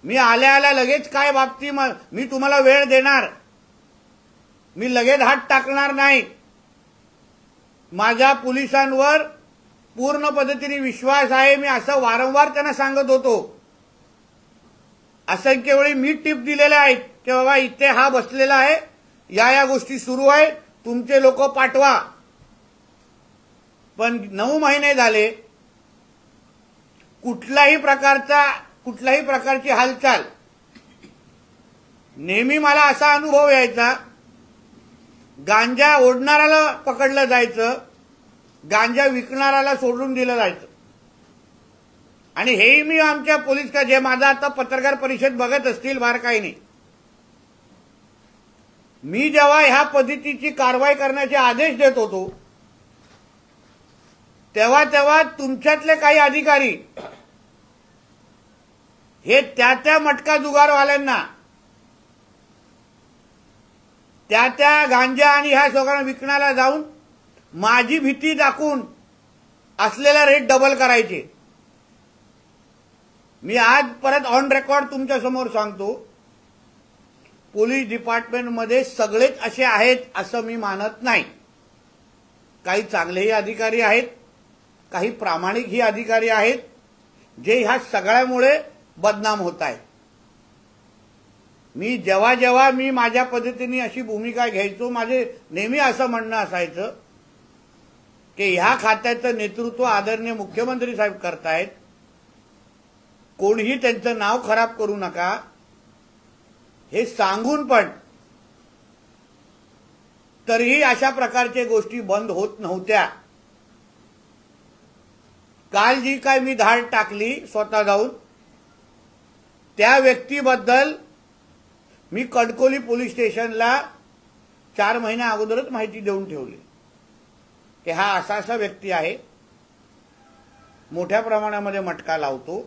मी आल्या आल्या लगेच काय बाबती मी तुम्हाला वेळ देणार, मी लगेच हात टाकणार नाही. माझ्या पोलिसांवर पूर्ण पद्धतीने विश्वास आहे. मी असं वारंवार त्यांना सांगत होतो. असंख्य वेळी मी टिप दिलेल्या आहेत की बाबा इथे हा बसलेला आहे, या गोष्टी सुरू आहेत, तुमचे लोक पाठवा. पण 9 महिने झाले कुठल्याही प्रकारची हालचाल. नेहमी मला असा अनुभव यायचा, गांजा ओढणाऱ्याला पकडलं जायचं, गांजा विकणाऱ्याला सोडून दिलं जायचं. आणि हेही मी आमच्या पोलीस का जे माझा आता पत्रकार परिषद बघत असतील बारकाईने, मी जेव्हा ह्या पद्धतीची कारवाई करण्याचे आदेश देत होतो तेव्हा तुमच्यातले काही अधिकारी हे त्या मटका जुगारवाल्यांना, त्या गांजा आणि ह्या सगळ्यांना विकण्याला जाऊन माझी भीती दाखवून असलेला रेट डबल करायचे. मी आज परत ऑन रेकॉर्ड तुमच्या समोर सांगतो, पोलीस डिपार्टमेंटमध्ये सगळेच असे आहेत असं मी मानत नाही. काही चांगलेही अधिकारी आहेत, काही प्रामाणिकही अधिकारी आहेत, जे ह्या सगळ्यामुळे बदनाम होत आहेत. मी जेव्हा मी माझ्या पद्धतीने अशी भूमिका घ्यायचो, माझे नेहमी असं म्हणणं असायचं की ह्या खात्याचं नेतृत्व आदरणीय मुख्यमंत्री साहेब करतायत, कोणीही त्यांचं नाव खराब करू नका हे सांगून पण तरीही अशा प्रकारच्या गोष्टी बंद होत नव्हत्या. काल जी काय मी धाड टाकली स्वतः जाऊन, त्या व्यक्तीबद्दल मी कणकवली पोलीस स्टेशनला 4 महिन्या अगोदरच माहिती देऊन ठेवली की हा असा व्यक्ती आहे, मोठ्या प्रमाणामध्ये मटका लावतो,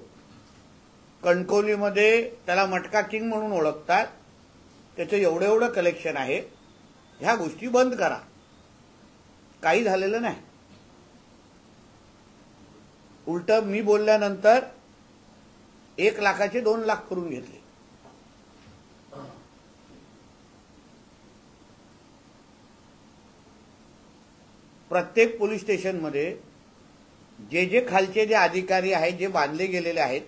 कणकवलीमध्ये त्याला मटका किंग म्हणून ओळखतात, त्याचं एवढं कलेक्शन आहे, ह्या गोष्टी बंद करा. काही झालेलं नाही. उलट मी बोलल्यानंतर 1 लाखाचे 2 लाख करून घेतले. प्रत्येक पोलीस स्टेशनमध्ये जे खालचे जे अधिकारी आहेत, जे बांधले गेलेले आहेत,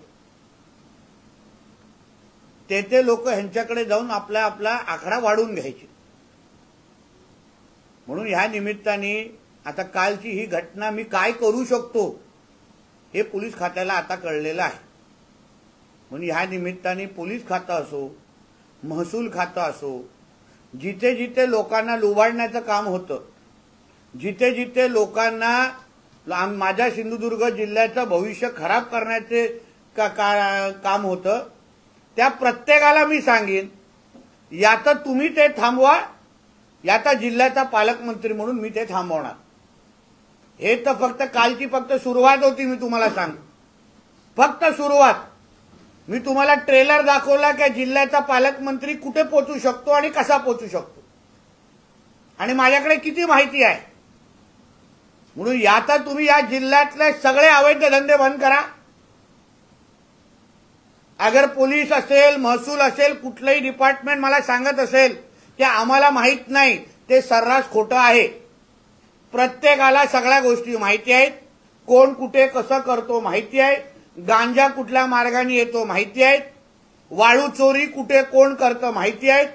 ते लोक ह्यांच्याकडे जाऊन आपला आकडा वाढवून घ्यायचे. म्हणून ह्या निमित्ताने आता कालची ही घटना मी काय करू शकतो हे पोलीस खात्याला आता कळलेलं आहे. म्हणून ह्या निमित्ताने पोलीस खातं असो, महसूल खातं असो, जिथे जिथे लोकांना लुबाडण्याचं काम होतं, जिथे जिथे लोकांना माझ्या सिंधुदुर्ग जिल्ह्याचं भविष्य खराब करण्याचे काम होतं, त्या प्रत्येकाला मी सांगेन, या तर तुम्ही ते थांबवा, या तर जिल्ह्याचा पालकमंत्री म्हणून मी ते थांबवणार. हे तर फक्त कालची सुरुवात होती. मी तुम्हाला सांगतो, फक्त सुरुवात. मी तुम्हाला ट्रेलर दाखवला की जिल्ह्याचा पालकमंत्री कुठे पोहोचू शकतो आणि कसा पोहोचू शकतो, आणि माझ्याकडे किती माहिती आहे. म्हणून याचा तुम्ही या जिल्ह्यातले सगळे अवैध धंदे बंद करा. अगर पोलीस असेल, महसूल असेल, कुठलंही डिपार्टमेंट मला सांगत असेल की आम्हाला माहित नाही, ते सर्रास खोटं आहे. प्रत्येकाला सगळ्या गोष्टी माहिती आहेत. कोण कुठे कसं करतो माहिती आहे. गांजा कुठल्या मार्गाने येतो माहिती आहे. वाळू चोरी कुठे कोण करतं माहिती आहे.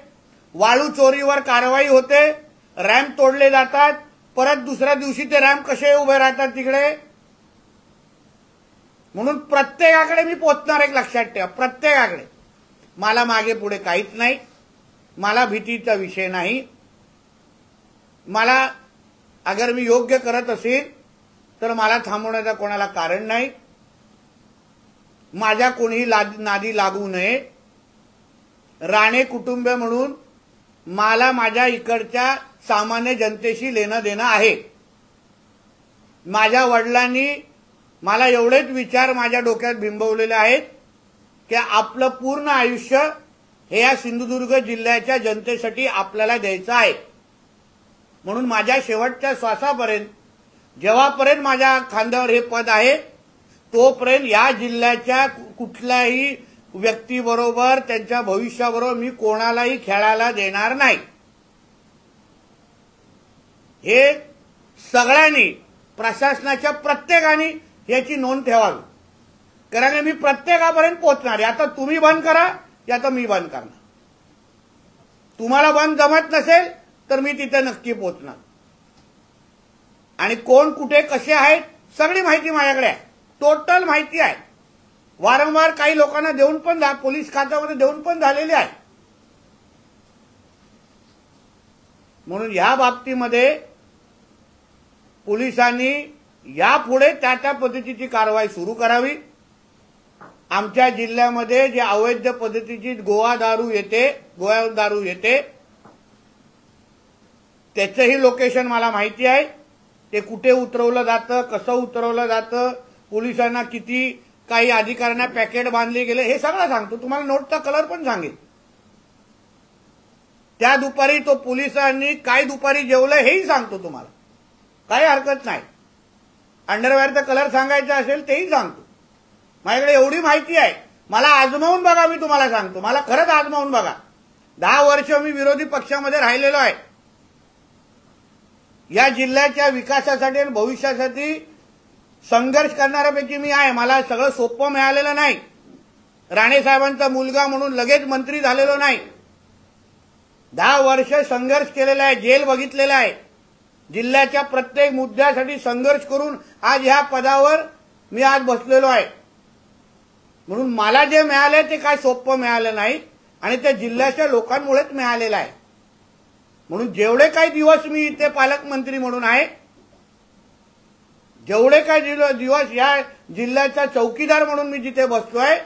वाळू चोरीवर कारवाई होते, रॅम्प तोडले जातात, परत दुसऱ्या दिवशी ते रॅम्प कसे उभे राहतात तिकडे. म्हणून प्रत्येकाकडे मी पोहोचणार, एक लक्षात ठेवा, प्रत्येकाकडे. मला मागे पुढे काहीच नाही, मला भीतीचा विषय नाही. मला अगर मी योग्य करत असेल तर मला थांबवण्याचं कोणाला कारण नाही. माझ्या कोणीही नादी लागू नये. राणे कुटुंब म्हणून मला माझ्या इकडच्या सामान्य जनतेशी लेणं देणं आहे. माझ्या वडिलांनी मला एवढेच विचार माझ्या डोक्यात बिंबवलेले आहेत की आपलं पूर्ण आयुष्य हे या सिंधुदुर्ग जिल्ह्याच्या जनतेसाठी आपल्याला द्यायचं आहे. म्हणून माझ्या शेवटच्या श्वासापर्यंत, जेव्हापर्यंत माझ्या खांद्यावर हे पद आहे, तोपर्यंत या जिल्ह्याच्या कुठल्याही व्यक्तीबरोबर त्यांच्या भविष्याबरोबर मी कोणालाही खेळायला देणार नाही। हे सगळ्यांनी प्रशासनाच्या प्रत्येकाने याची नोंद ठेवावी, कारण मी प्रत्येकापर्यंत पोहोचणार आहे। आता तुम्ही बंद करा या तर मी बंद करणार, तुम्हाला बंद जमत नसेल तर मी तिथे नक्की पोहोचणार। आणि कोण कुठे कसे आहेत सगळी माहिती माझ्याकडे आहे, टोटल माहिती आहे। वारंवार काही लोकांना देऊन पण पोलीस खात्यामध्ये देऊन पण झालेले आहे। म्हणून या बाबतीमध्ये पोलिसांनी यापुढे त्या पद्धतीची कारवाई सुरू करावी। आमच्या जिल्ह्यामध्ये जे अवैध पद्धतीची गोवा दारू येते त्याचंही लोकेशन मला माहिती आहे, ते कुठे उतरवलं जातं, कसं उतरवलं जातं, पोलिसांना किती काही अधिकाऱ्यांना पॅकेट बांधले गेले हे सगळं सांगतो। तुम्हाला नोटचा कलर पण सांगेल। त्या दुपारी तो पोलिसांनी काय दुपारी जेवलं हेही सांगतो तुम्हाला, काही हरकत नाही। अंडरवेअरचा कलर सांगायचा असेल तेही सांगतो, माझ्याकडे एवढी माहिती आहे। मला आजमावून बघा, मी तुम्हाला सांगतो, मला खरंच आजमावून बघा। 10 वर्ष मी विरोधी पक्षामध्ये राहिलेलो आहे। या जिल्ह्याच्या विकासासाठी आणि भविष्यासाठी संघर्ष करणाऱ्यापैकी मी आहे। मला सगळं सोपं मिळालेलं नाही। राणे साहेबांचा मुलगा म्हणून लगेच मंत्री झालेलो नाही। 10 वर्ष संघर्ष केलेला आहे, जेल बघितलेला आहे। जिल्ह्याच्या प्रत्येक मुद्द्यासाठी संघर्ष करून आज ह्या पदावर मी आज बसलेलो आहे। म्हणून मला जे मिळाले ते काय सोपं मिळालं नाही आणि ते जिल्ह्याच्या लोकांमुळेच मिळालेलं आहे। म्हणून जेवढे काही दिवस मी इथे पालकमंत्री म्हणून आहे, जेवढे काही दिवस या जिल्ह्याचा चौकीदार म्हणून मी जिथे बसलोय,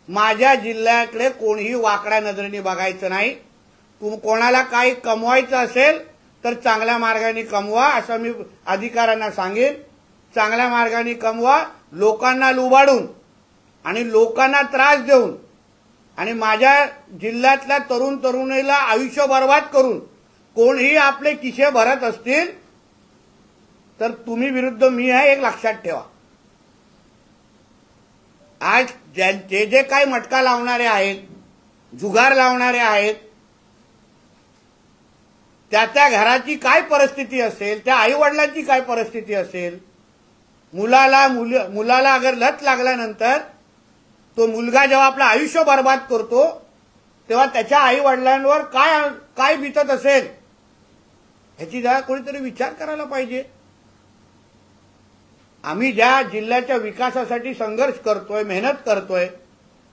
माझ्या जिल्ह्याकडे कोणीही वाकड्या नजरेने बघायचं नाही। कोणाला काही कमवायचं असेल तर चांगल्या मार्गाने कमवा असं मी अधिकाऱ्यांना सांगेन। चांगल्या मार्गाने कमवा, लोकांना लुबाडून आणि लोकांना त्रास देऊन आणि माझ्या जिल्ह्यातल्या तरुण तरुणीला आयुष्य बर्बाद करून कोणीही आपले खिसे भरत असतील तर तुम्ही विरुद्ध मी आहे, एक लक्षात ठेवा। आज जे काही मटका लावणारे आहेत, जुगार लावणारे आहेत, त्या घराची काय परिस्थिती असेल, त्या आई वडिलांची काय परिस्थिती असेल, मुलाला अगर लत लागल्यानंतर तो मुलगा जेव्हा आपलं आयुष्य बर्बाद करतो तेव्हा त्याच्या आई वडिलांवर काय बीतत असेल ह्याची जरा कोणीतरी विचार करायला पाहिजे। आम्ही ज्या जिल्ह्याच्या विकासासाठी संघर्ष करतोय, मेहनत करतोय,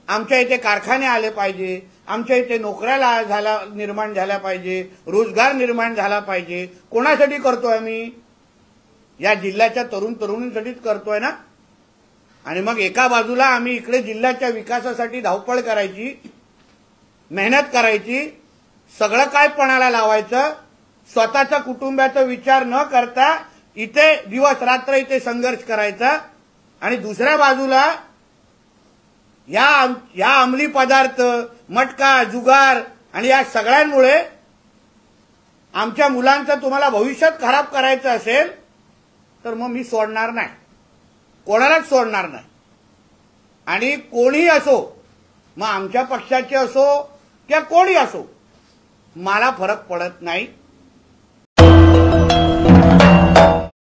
आमच्या इथे कारखाने आले पाहिजे, आमच्या इथे नोकऱ्या निर्माण झाल्या पाहिजे, रोजगार निर्माण झाला पाहिजे, कोणासाठी करतोय आम्ही? या जिल्ह्याच्या तरुण तरुणींसाठीच करतोय ना। आणि मग एका बाजूला आम्ही इकडे जिल्ह्याच्या विकासासाठी धावपळ करायची, मेहनत करायची, सगळं काय पणाला लावायचं, स्वतःच्या कुटुंबाचा विचार न करता इथे दिवस रात्र इथे संघर्ष करायचा, आणि दुसऱ्या बाजूला या अंमली पदार्थ, मटका, जुगार आणि या सगळ्यांमुळे आमच्या मुलांचं तुम्हाला भविष्यात खराब करायचं असेल तर मग मी सोडणार नाही, कोणालाच सोडणार नाही। आणि कोणी असो, मग आमच्या पक्षाचे असो किंवा कोणी असो, मला फरक पडत नाही।